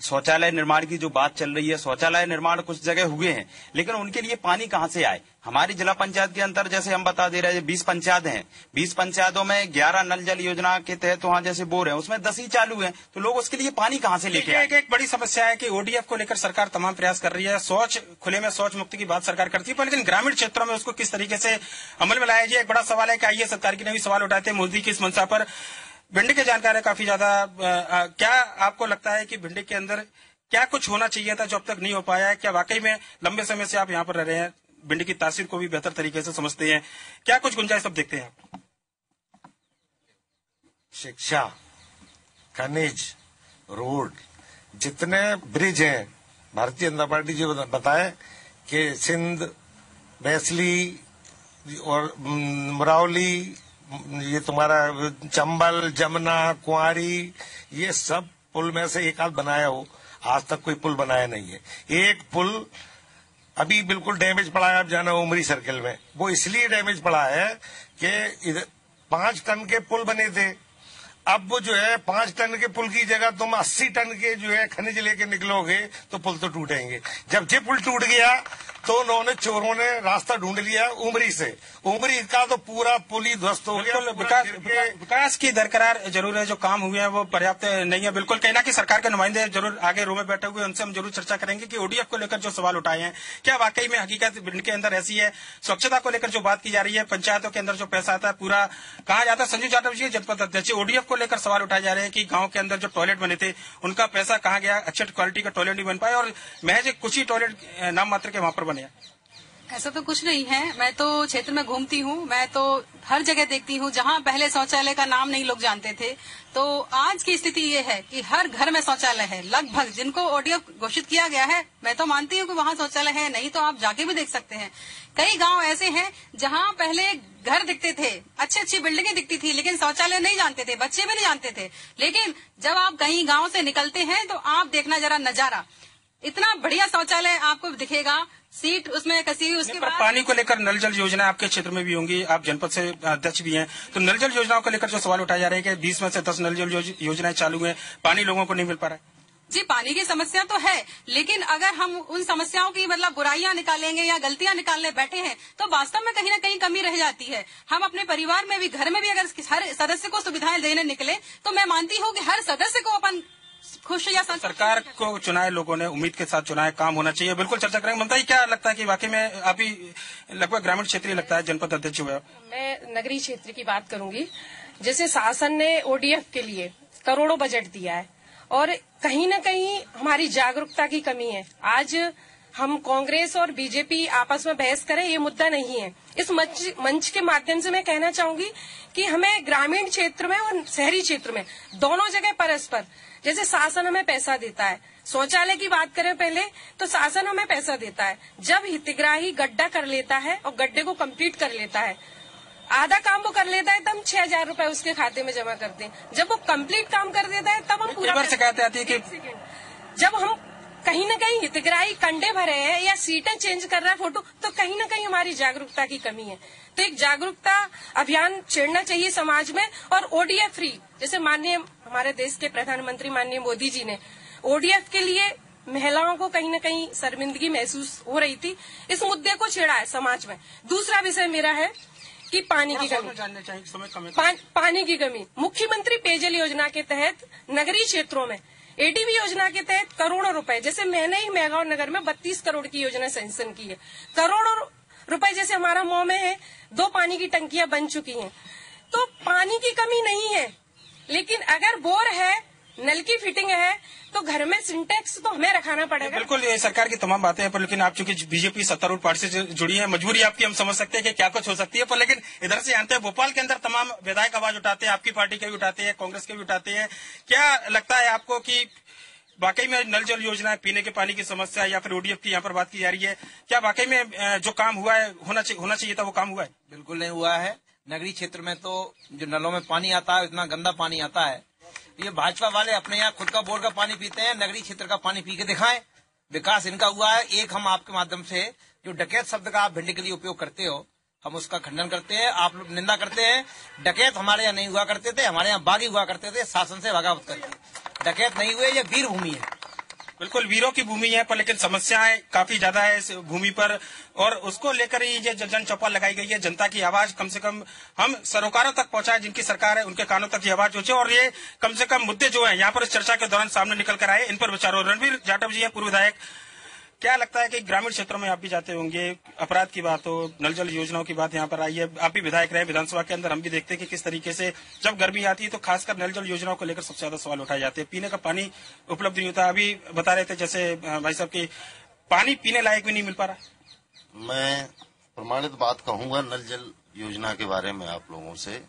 शौचालय निर्माण की जो बात चल रही है, शौचालय निर्माण कुछ जगह हुए हैं, लेकिन उनके लिए पानी कहाँ से आए? हमारी जिला पंचायत के अंदर जैसे हम बता दे रहे हैं 20 पंचायत हैं, 20 पंचायतों में 11 नल जल योजना के तहत वहाँ जैसे बोर है, उसमें 10 ही चालू है, तो लोग उसके लिए पानी कहाँ से लेके आए? एक बड़ी समस्या है कि ODF को लेकर सरकार तमाम प्रयास कर रही है। शौच, खुले में शौच मुक्ति की बात सरकार करती है, पर लेकिन ग्रामीण क्षेत्रों में उसको किस तरीके से अमल में लाया जाए, एक बड़ा सवाल है कि आइए सरकार की ने भी सवाल उठाते हैं मोदी की इस मंशा पर। भिंड के जानकार है काफी ज्यादा, क्या आपको लगता है कि भिंड के अंदर क्या कुछ होना चाहिए था जो अब तक नहीं हो पाया है? क्या वाकई में लंबे समय से आप यहाँ पर रह रहे हैं, भिंड की तासीर को भी बेहतर तरीके से समझते हैं, क्या कुछ गुंजाइश सब देखते हैं? शिक्षा, खनिज, रोड, जितने ब्रिज हैं, भारतीय जनता पार्टी जो बताए कि सिंध, बैसली और मुरावली, ये तुम्हारा चंबल, जमुना, कुंवारी, ये सब पुल में से एक आध बनाया हो, आज तक कोई पुल बनाया नहीं है। एक पुल अभी बिल्कुल डैमेज पड़ा है, आप जाना उमरी सर्किल में, वो इसलिए डैमेज पड़ा है कि इधर 5 टन के पुल बने थे, अब वो जो है 5 टन के पुल की जगह तुम 80 टन के जो है खनिज लेके निकलोगे तो पुल तो टूटेंगे। जब ये पुल टूट गया तो उन्होंने, चोरों ने रास्ता ढूंढ लिया उमरी से, उमरी का तो पूरा पुल ही ध्वस्त हो गया। विकास की दरकरार जरूर है, जो काम हुए हैं वो पर्याप्त नहीं है। बिल्कुल, कहना कि सरकार के नुमाइंदे जरूर आगे रो में बैठे हुए, उनसे हम जरूर चर्चा करेंगे कि ODF को लेकर जो सवाल उठाए हैं, क्या वाकई में हकीकत भिंड के अंदर ऐसी है? स्वच्छता को लेकर जो बात की जा रही है, पंचायतों के अंदर जो पैसा आता है पूरा कहाँ जाता है? संजू जाटव जी जनपद अध्यक्ष, ODF को लेकर सवाल उठाए जा रहे हैं कि गांव के अंदर जो टॉयलेट बने थे उनका पैसा कहाँ गया? अच्छे क्वालिटी का टॉयलेट नहीं बन पाए और महज कुछ ही टॉयलेट नाम मात्र के वहां पर बने। ऐसा तो कुछ नहीं है। मैं तो क्षेत्र में घूमती हूँ, मैं तो हर जगह देखती हूँ जहाँ पहले शौचालय का नाम नहीं लोग जानते थे, तो आज की स्थिति ये है कि हर घर में शौचालय है। लगभग जिनको ODF घोषित किया गया है, मैं तो मानती हूँ कि वहाँ शौचालय है, नहीं तो आप जाके भी देख सकते हैं। कई गांव ऐसे हैं जहाँ पहले घर दिखते थे, अच्छी अच्छी बिल्डिंगें दिखती थी, लेकिन शौचालय नहीं जानते थे, बच्चे भी नहीं जानते थे। लेकिन जब आप कहीं गाँव से निकलते हैं तो आप देखना जरा नजारा, इतना बढ़िया शौचालय आपको दिखेगा, सीट उसमें कसी हुई। उसके बाद पानी को लेकर नल जल योजना आपके क्षेत्र में भी होंगी, आप जनपद से अध्यक्ष भी हैं, तो नल जल योजनाओं को लेकर जो सवाल उठाए जा रहे हैं कि 20 में से 10 नल जल योजनाएं चालू हैं, पानी लोगों को नहीं मिल पा रहा है। जी, पानी की समस्या तो है, लेकिन अगर हम उन समस्याओं की मतलब बुराइयां निकालेंगे या गलतियां निकालने बैठे हैं तो वास्तव में कहीं ना कहीं कमी रह जाती है। हम अपने परिवार में भी, घर में भी अगर हर सदस्य को सुविधाएं देने निकले तो मैं मानती हूँ कि हर सदस्य को अपन खुश या सरकार को चुनाए लोगों ने, उम्मीद के साथ चुनाए, काम होना चाहिए, बिल्कुल चर्चा करेंगे। ममता जी, क्या लगता है कि वाकई में आप ही लगभग ग्रामीण क्षेत्रीय लगता है जनपद अध्यक्ष हुए? मैं नगरीय क्षेत्र की बात करूंगी। जैसे शासन ने ओडीएफ के लिए करोड़ों बजट दिया है और कहीं न कहीं हमारी जागरूकता की कमी है। आज हम कांग्रेस और बीजेपी आपस में बहस करें, ये मुद्दा नहीं है। इस मंच के माध्यम से मैं कहना चाहूंगी कि हमें ग्रामीण क्षेत्र में और शहरी क्षेत्र में दोनों जगह परस्पर, जैसे शासन हमें पैसा देता है, शौचालय की बात करें पहले तो शासन हमें पैसा देता है। जब हितग्राही गड्ढा कर लेता है और गड्ढे को कंप्लीट कर लेता है, आधा काम वो कर लेता है, तब हम 6,000 रुपए उसके खाते में जमा करते हैं। जब वो कंप्लीट काम कर देता है तब हम पूरा शिकायत आती है कि जब हम कहीं न कहीं हितग्राही कंडे भरे हैं या सीटें चेंज कर रहा है फोटो, तो कहीं न कहीं हमारी जागरूकता की कमी है। तो एक जागरूकता अभियान छेड़ना चाहिए समाज में। और ओडीएफ फ्री, जैसे माननीय हमारे देश के प्रधानमंत्री माननीय मोदी जी ने ओडीएफ के लिए महिलाओं को कहीं न कहीं शर्मिंदगी महसूस हो रही थी, इस मुद्दे को छेड़ा है समाज में। दूसरा विषय मेरा है कि पानी की कमी। पानी की कमी, मुख्यमंत्री पेयजल योजना के तहत नगरीय क्षेत्रों में एडीबी योजना के तहत करोड़ों रुपए, जैसे मैंने ही मेहगांव नगर में 32 करोड़ की योजना सैंक्शन की है। करोड़ों रुपए जैसे हमारा मऊ में है, 2 पानी की टंकियां बन चुकी हैं। तो पानी की कमी नहीं है, लेकिन अगर बोर है, नल की फिटिंग है, तो घर में सिंटेक्स तो हमें रखाना पड़ेगा। बिल्कुल, ये सरकार की तमाम बातें हैं, पर लेकिन आप चूंकि बीजेपी सत्तारूढ़ पार्टी से जुड़ी है, मजबूरी आपकी हम समझ सकते हैं कि क्या कुछ हो सकती है। पर लेकिन इधर से जानते हैं, भोपाल के अंदर तमाम विधायक आवाज उठाते हैं, आपकी पार्टी के भी उठाते हैं, कांग्रेस के भी उठाते हैं। क्या लगता है आपको कि वाकई में नल जल योजना, पीने के पानी की समस्या या फिर ओडीएफ की यहाँ पर बात की जा रही है, क्या वाकई में जो काम हुआ है, होना चाहिए था, वो काम हुआ है? बिल्कुल नहीं हुआ है। नगरीय क्षेत्र में तो जो नलों में पानी आता है, इतना गंदा पानी आता है। ये भाजपा वाले अपने यहाँ खुद का बोर का पानी पीते हैं, नगरीय क्षेत्र का पानी पी के दिखाएं। विकास इनका हुआ है। एक हम आपके माध्यम से जो डकैत शब्द का आप भिंड के लिए उपयोग करते हो, हम उसका खंडन करते हैं, आप लोग निंदा करते हैं। डकैत हमारे यहाँ नहीं हुआ करते थे, हमारे यहाँ बागी हुआ करते थे, शासन से बगावत करके। डकैत नहीं हुए, ये वीर भूमि है। बिल्कुल वीरों की भूमि है, पर लेकिन समस्याएं काफी ज्यादा है इस भूमि पर, और उसको लेकर ही ये जन चौपाल लगाई गई है। जनता की आवाज कम से कम हम सरोकारों तक पहुंचाए, जिनकी सरकार है उनके कानों तक ये आवाज पहुंचे, और ये कम से कम मुद्दे जो है यहाँ पर इस चर्चा के दौरान सामने निकल कर आए, इन पर विचारो। रणवीर जाटव जी हैं, पूर्व विधायक। क्या लगता है कि ग्रामीण क्षेत्रों में आप भी जाते होंगे, अपराध की बात हो, नल जल योजनाओं की बात यहाँ पर आई है, आप भी विधायक रहे विधानसभा के अंदर, हम भी देखते हैं कि किस तरीके से जब गर्मी आती है तो खासकर नल जल योजनाओं को लेकर सबसे ज्यादा सवाल उठाए जाते हैं। पीने का पानी उपलब्ध नहीं होता। अभी बता रहे थे जैसे भाई साहब की पानी पीने लायक भी नहीं मिल पा रहा। मैं प्रमाणित बात कहूंगा नल जल योजना के बारे में आप लोगों से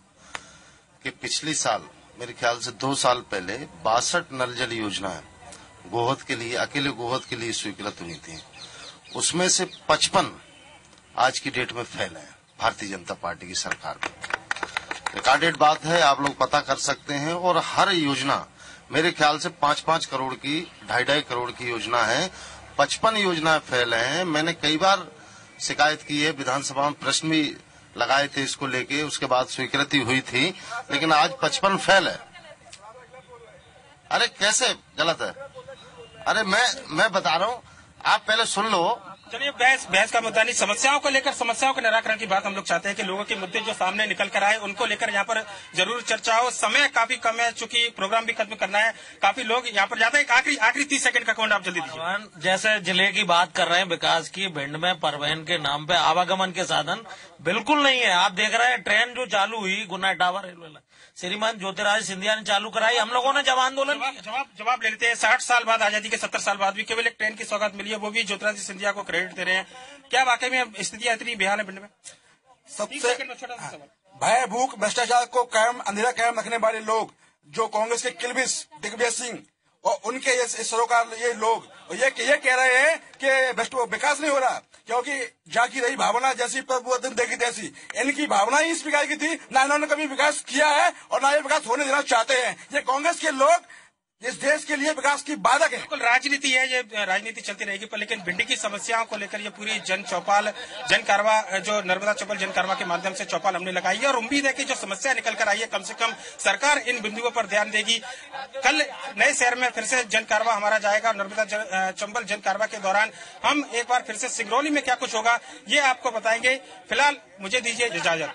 कि पिछले साल मेरे ख्याल से 2 साल पहले 62 नल जल योजना है गोहद के लिए, अकेले गोहद के लिए स्वीकृत हुई थी। उसमें से 55 आज की डेट में फेल है भारतीय जनता पार्टी की सरकार में। रिकॉर्डेड बात है, आप लोग पता कर सकते हैं। और हर योजना मेरे ख्याल से 5-5 करोड़ की, 2.5 करोड़ की योजना है, 55 योजनाएं फेल हैं। मैंने कई बार शिकायत की है, विधानसभा में प्रश्न भी लगाए थे इसको लेके, उसके बाद स्वीकृति हुई थी, लेकिन आज 55 फेल है। अरे कैसे गलत है? अरे मैं बता रहा हूँ, आप पहले सुन लो। चलिए, बहस का मुद्दा नहीं, समस्याओं को लेकर, समस्याओं के निराकरण की बात हम लोग चाहते हैं कि लोगों के मुद्दे जो सामने निकल कर आए उनको लेकर यहाँ पर जरूर चर्चा हो। समय काफी कम है, चूंकि प्रोग्राम भी खत्म करना है, काफी लोग यहाँ पर जाते हैं। आखिरी 30 सेकंड का काउंट आप जल्दी दीजिए। जैसे जिले की बात कर रहे हैं विकास की, भिंड में परिवहन के नाम पे आवागमन के साधन बिल्कुल नहीं है। आप देख रहे हैं ट्रेन जो चालू हुई गुना टावर रेलवे, श्रीमान ज्योतिरादित्य सिंधिया ने चालू कराई, हम लोगों ने जब आंदोलन जवाब ले लेते हैं। 60 साल बाद, आजादी के 70 साल बाद भी केवल एक ट्रेन की सौगात मिली है, वो भी ज्योतिरादित्य सिंधिया को क्रेडिट दे रहे हैं। क्या वाकई में स्थितियां इतनी बेहाल है भिंड में? सबसे भय भूख भ्रष्टाचार को कायम, अंधेरा कायम रखने वाले लोग जो कांग्रेस के किलबिश दिग्विजय सिंह और उनके ये सरोकार ये लोग ये कह रहे हैं कि विकास नहीं हो रहा, क्योंकि जाकी रही भावना जैसी प्रभुवचन देखी तैसी। इनकी भावना ही इस प्रकार की थी, ना इन्होंने कभी विकास किया है और ना ये विकास होने देना चाहते हैं। ये कांग्रेस के लोग इस देश के लिए विकास की बाधक है। बिल्कुल राजनीति है, ये राजनीति चलती रहेगी, पर लेकिन भिंडी की समस्याओं को लेकर ये पूरी जन चौपाल, जन कारवा, जो नर्मदा चौपाल जन कारवा के माध्यम से चौपाल हमने लगाई है, और उम्मीद है कि जो समस्या निकल कर आई है कम से कम सरकार इन बिंदुओं पर ध्यान देगी। कल नए शहर में फिर से जन कारवा हमारा जाएगा, नर्मदा चंबल जन कारवा के दौरान हम एक बार फिर से सिंगरौली में क्या कुछ होगा ये आपको बताएंगे। फिलहाल मुझे दीजिए इजाजत।